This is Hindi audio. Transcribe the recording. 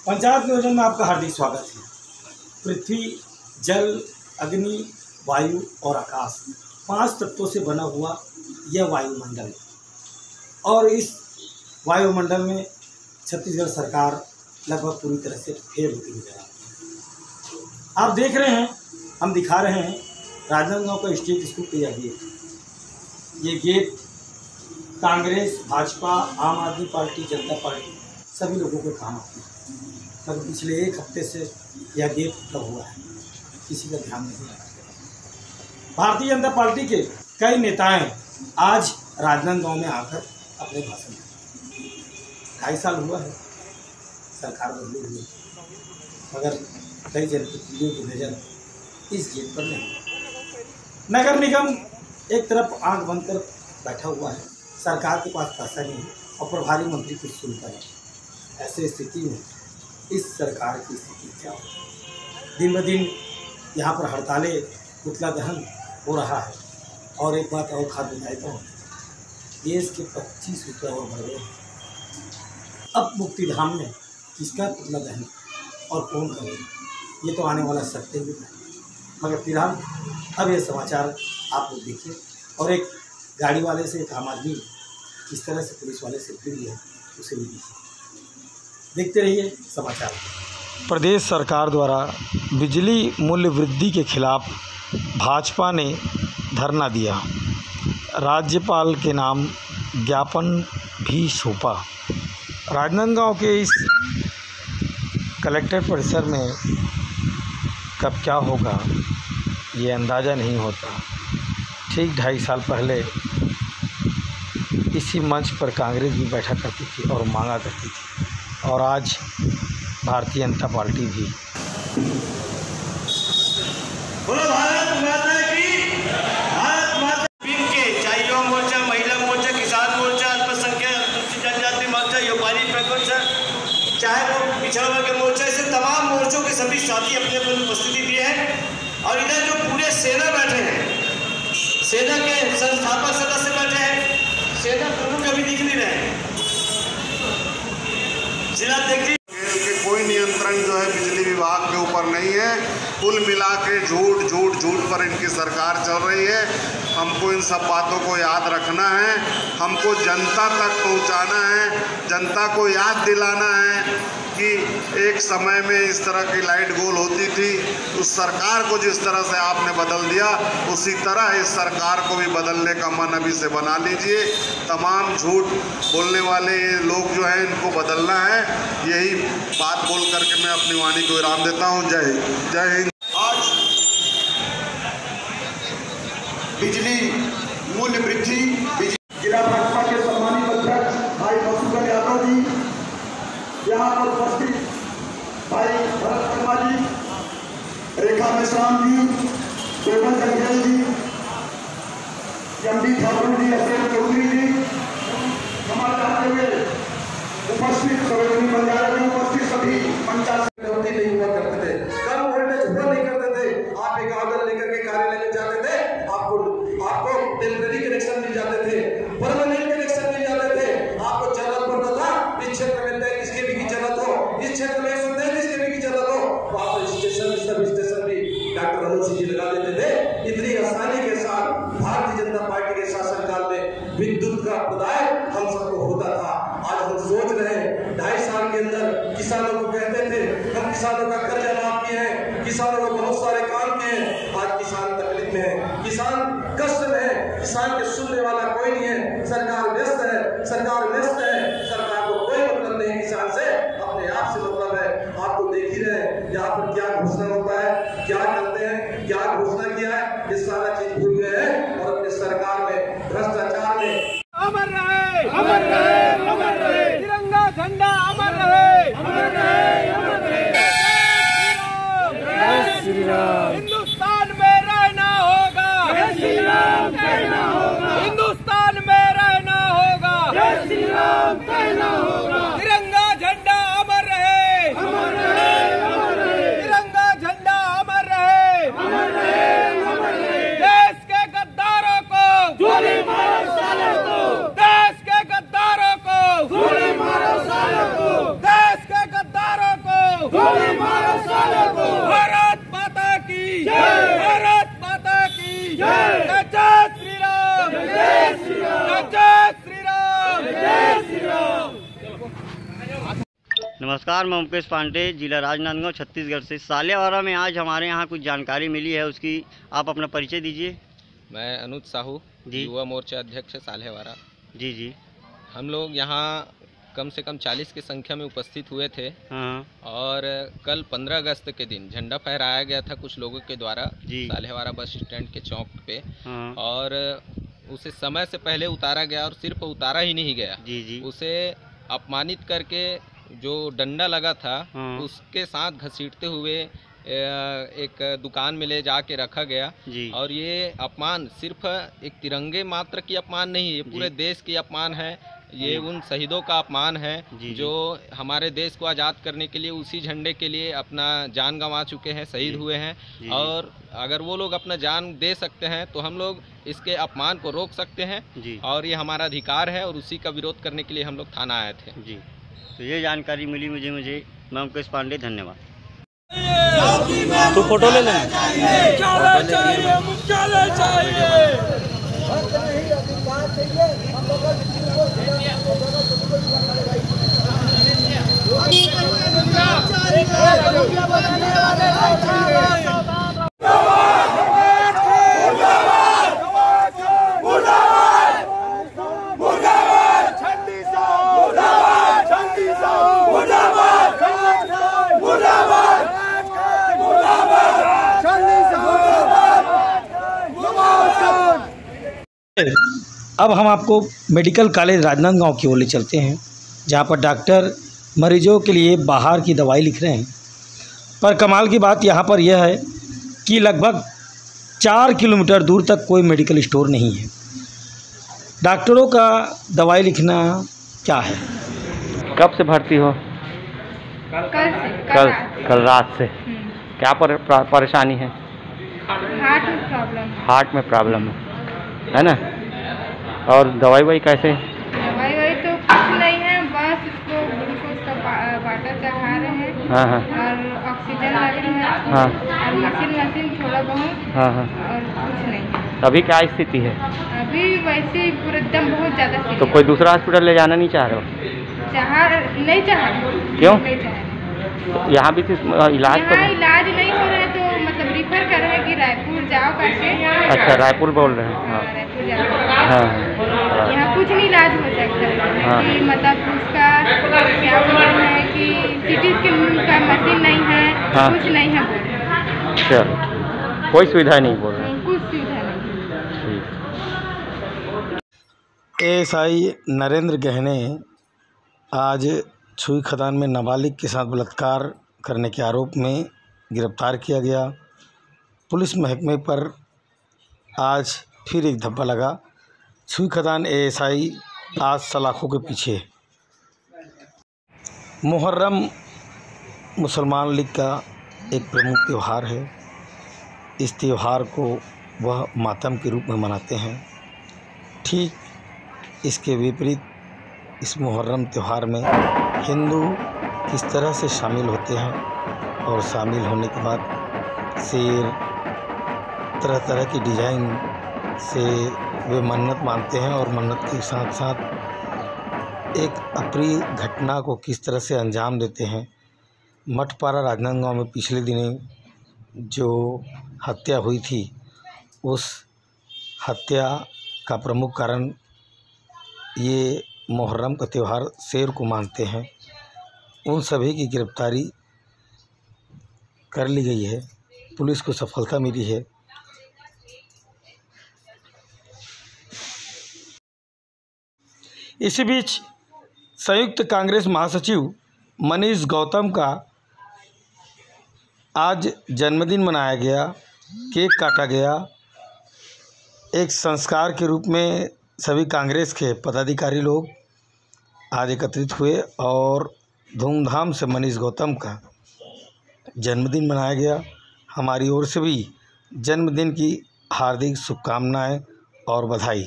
पंचायत नियोजन में आपका हार्दिक स्वागत है। पृथ्वी, जल, अग्नि, वायु और आकाश 5 तत्वों से बना हुआ यह वायुमंडल है और इस वायुमंडल में छत्तीसगढ़ सरकार लगभग पूरी तरह से फेल होती नजर आती है। आप देख रहे हैं, हम दिखा रहे हैं राजनांदगांव का स्टेट स्कूल का यह गेट। ये गेट कांग्रेस, भाजपा, आम आदमी पार्टी, जनता पार्टी सभी लोगों को काम आती है, पर पिछले 1 हफ्ते से यह गेट टूटा हुआ है, किसी का ध्यान नहीं रखा। भारतीय जनता पार्टी के कई नेताएं आज राजनांदगांव में आकर अपने भाषण दें। 2.5 साल हुआ है सरकार बदली हुई, मगर कई जनप्रतिनिधियों की नज़र इस गेट पर नहीं। नगर निगम एक तरफ आंख बंद कर बैठा हुआ है, सरकार के पास पैसा नहीं है और प्रभारी मंत्री कुछ सुनता है। ऐसे स्थिति में इस सरकार की स्थिति क्या हो? दिन ब दिन यहाँ पर हड़तालें, पुतला दहन हो रहा है। और एक बात और खाद बताता हूँ, गैस के 25 रुपये और बढ़ गए। अब मुक्तिधाम में किसका पुतला दहन और कौन करेगा, ये तो आने वाला सत्य ही है। मगर फिलहाल अब ये समाचार आप लोग देखिए और एक गाड़ी वाले से एक आम आदमी किस तरह से पुलिस वाले से भिड़ गया, उसे भी देखिए। देखते रहिए समाचार। प्रदेश सरकार द्वारा बिजली मूल्य वृद्धि के खिलाफ भाजपा ने धरना दिया। राज्यपाल के नाम ज्ञापन भी सौंपा। राजनांदगांव के इस कलेक्टर परिसर में कब क्या होगा ये अंदाज़ा नहीं होता। ठीक 2.5 साल पहले इसी मंच पर कांग्रेस भी बैठा करती थी और मांगा करती थी, और आज भारतीय जनता पार्टी भी। बोलो भारत माता की, भारत माता के चाहे युवा मोर्चा, महिला मोर्चा, किसान मोर्चा, अल्पसंख्यक अनुसूचित जनजाति मोर्चा, व्यापारी मोर्चा, चाहे वो पिछड़ा वर्ग मोर्चा, ऐसे तमाम मोर्चों के सभी साथी अपने अपनी उपस्थिति दिए हैं। और इधर जो पूरे सेना बैठे हैं, सेना के संस्थापक सदस्य बैठे हैं, सेना प्रमुख अभी दिख नहीं रहे। जिला देखिए, कोई नियंत्रण जो है बिजली विभाग के ऊपर नहीं है। कुल मिला के झूठ पर इनकी सरकार चल रही है। हमको इन सब बातों को याद रखना है, हमको जनता तक पहुंचाना है, जनता को याद दिलाना है कि एक समय में इस तरह की लाइट गोल होती थी। उस सरकार को जिस तरह से आपने बदल दिया, उसी तरह इस सरकार को भी बदलने का मन अभी से बना लीजिए। तमाम झूठ बोलने वाले लोग जो हैं, इनको बदलना है। यही बात बोल करके मैं अपनी वाणी को विराम देता हूँ। जय हिंद, जय हिंद। आज बिजली मूल्य वृद्धि, जिला भाजपा के सम्मानित अध्यक्ष भाई मधुसूदन यादव जी, यहाँ पर उपस्थित भाई भरत शर्मा जी, रेखा मेश्राम जी, देवन जंगेल जी, एमडी ठाकुर जी, अशोक चौधरी जी, समाज चाहते हुए उपस्थित सरोजनी बंजारा जी, उपस्थित सभी पंचायत होती नहीं हुआ करते थे, कम वोल्टेज हुआ नहीं करते थे। आप एक आवेदन लेकर के कार्यालय में जाते थे, आपको टेम्परेरी कनेक्शन मिल जाते थे, परमानेंट कनेक्शन मिल जाते थे। आपको जरूरत पड़ता था इस क्षेत्र में 33 kV की जरूरत हो, इस क्षेत्र में 133 kV की जरूरत हो, तो आप स्टेशन सब स्टेशन भी डॉक्टर रमन सिंह जी लगा देते थे। इतनी आसानी के साथ भारतीय जनता पार्टी के शासनकाल में विद्युत का प्रदाय हम सबको होता था। आज हम सोच रहे हैं 2.5 साल के अंदर किसानों को कहते थे हम किसानों का कर्जा माफ किए हैं, किसानों को बहुत सारे काम किए हैं। आज किसान तकलीफ में है, किसान कष्ट में है, किसान के सुनने वाला कोई नहीं है। सरकार व्यस्त है, सरकार व्यस्त है, सरकार को कोई मतलब नहीं किसान से, अपने आप से मतलब है। आपको देख ही रहे हैं यहाँ पर क्या घोषणा होता है, क्या करते हैं, क्या घोषणा किया है, ये सारा चीज भूल गए हैं और अपने सरकार में भ्रष्टाचार में अमर रहे, अमर रहे, अमर रहे, तिरंगा झंडा अमर रहे, अमर रहे, अमर रहे। जय श्री राम। हिंदुस्तान में रहना होगा, जय श्री राम कहना होगा। हिंदुस्तान में रहना होगा, जय श्री राम कहना होगा। तिरंगा झंडा अमर रहे, अमर रहे, अमर रहे। तिरंगा गोली मारो साले को। भारत माता की जय, भारत माता की जय। जय श्री राम, जय श्री राम, जय श्री राम, जय श्री राम। नमस्कार, मैं मुकेश पांडे, जिला राजनांदगांव, छत्तीसगढ़ से। सालेवारा में आज हमारे यहाँ कुछ जानकारी मिली है, उसकी आप अपना परिचय दीजिए। मैं अनुज साहू जी, युवा मोर्चा अध्यक्ष सालेवारा। जी जी। हम लोग यहाँ कम से कम 40 की संख्या में उपस्थित हुए थे। हाँ। और कल 15 अगस्त के दिन झंडा फहराया गया था कुछ लोगों के द्वारा जी, सालेवारा बस स्टैंड के चौक पे। हाँ। और उसे समय से पहले उतारा गया, और सिर्फ उतारा ही नहीं गया, जी जी, उसे अपमानित करके जो डंडा लगा था हाँ, उसके साथ घसीटते हुए एक दुकान में ले जाके रखा गया जी। और ये अपमान सिर्फ एक तिरंगे मात्र की अपमान नहीं, ये पूरे देश की अपमान है। ये उन शहीदों का अपमान है जो हमारे देश को आज़ाद करने के लिए उसी झंडे के लिए अपना जान गंवा चुके हैं, शहीद हुए हैं। और अगर वो लोग अपना जान दे सकते हैं तो हम लोग इसके अपमान को रोक सकते हैं जी। और ये हमारा अधिकार है, और उसी का विरोध करने के लिए हम लोग थाना आए थे जी। तो ये जानकारी मिली मुझे मैं मुकेश पांडे, धन्यवाद। तो फोटो ले लेना। अब हम आपको मेडिकल कॉलेज राजनांदगांव की ओर ले चलते हैं, जहां पर डॉक्टर मरीजों के लिए बाहर की दवाई लिख रहे हैं। पर कमाल की बात यहां पर यह है कि लगभग 4 किलोमीटर दूर तक कोई मेडिकल स्टोर नहीं है। डॉक्टरों का दवाई लिखना क्या है? कब से भर्ती हो? कल रात से। क्या परेशानी है? हार्ट में प्रॉब्लम है ना? और दवाई वही कैसे? दवाई तो कुछ नहीं है, बस इसको ग्लूकोज का वाटर चढ़ा रहे हैं। हाँ हाँ। और ऑक्सीजन लग रही है। हाँ। और मशीन थोड़ा बहुत। हाँ हाँ। और कुछ नहीं। अभी क्या स्थिति है? अभी वैसे ही पूरा एकदम बहुत ज़्यादा। तो कोई दूसरा हॉस्पिटल ले जाना नहीं चाह रहे हो? नहीं चाह। क्यों? नहीं चाह। यहाँ भी इलाज इलाज नहीं हो रहा है, तो मतलब रिफर कर रहे हैं कि रायपुर जाओ करके। अच्छा, रायपुर बोल रहे हैं? हाँ, रायपुर जाओ। यहाँ कुछ नहीं इलाज हो सकता है कि मतलब उसका क्या बोल रहे हैं कि सिटी स्कैन का मशीन नहीं है। हाँ। कुछ नहीं है बोल रहे। चलो, कोई सुविधा नहीं बोल रहे? कुछ सुविधा नहीं। एएसआई नरेंद्र गहने आज छुई खदान में नाबालिग के साथ बलात्कार करने के आरोप में गिरफ्तार किया गया। पुलिस महकमे पर आज फिर एक धब्बा लगा। छुई खदान एएसआई आज सलाखों के पीछे। मुहर्रम मुसलमान लीग का एक प्रमुख त्यौहार है। इस त्यौहार को वह मातम के रूप में मनाते हैं। ठीक इसके विपरीत इस मुहर्रम त्यौहार में हिंदू किस तरह से शामिल होते हैं, और शामिल होने के बाद शेर, तरह तरह की डिज़ाइन से वे मन्नत मानते हैं, और मन्नत के साथ साथ एक अप्रिय घटना को किस तरह से अंजाम देते हैं। मठपारा राजनांदगांव में पिछले दिनों जो हत्या हुई थी, उस हत्या का प्रमुख कारण ये मुहर्रम का त्यौहार शेर को मानते हैं। उन सभी की गिरफ्तारी कर ली गई है। पुलिस को सफलता मिली है। इसी बीच संयुक्त कांग्रेस महासचिव मनीष गौतम का आज जन्मदिन मनाया गया, केक काटा गया। एक संस्कार के रूप में सभी कांग्रेस के पदाधिकारी लोग आज एकत्रित हुए और धूमधाम से मनीष गौतम का जन्मदिन मनाया गया। हमारी ओर से भी जन्मदिन की हार्दिक शुभकामनाएं और बधाई।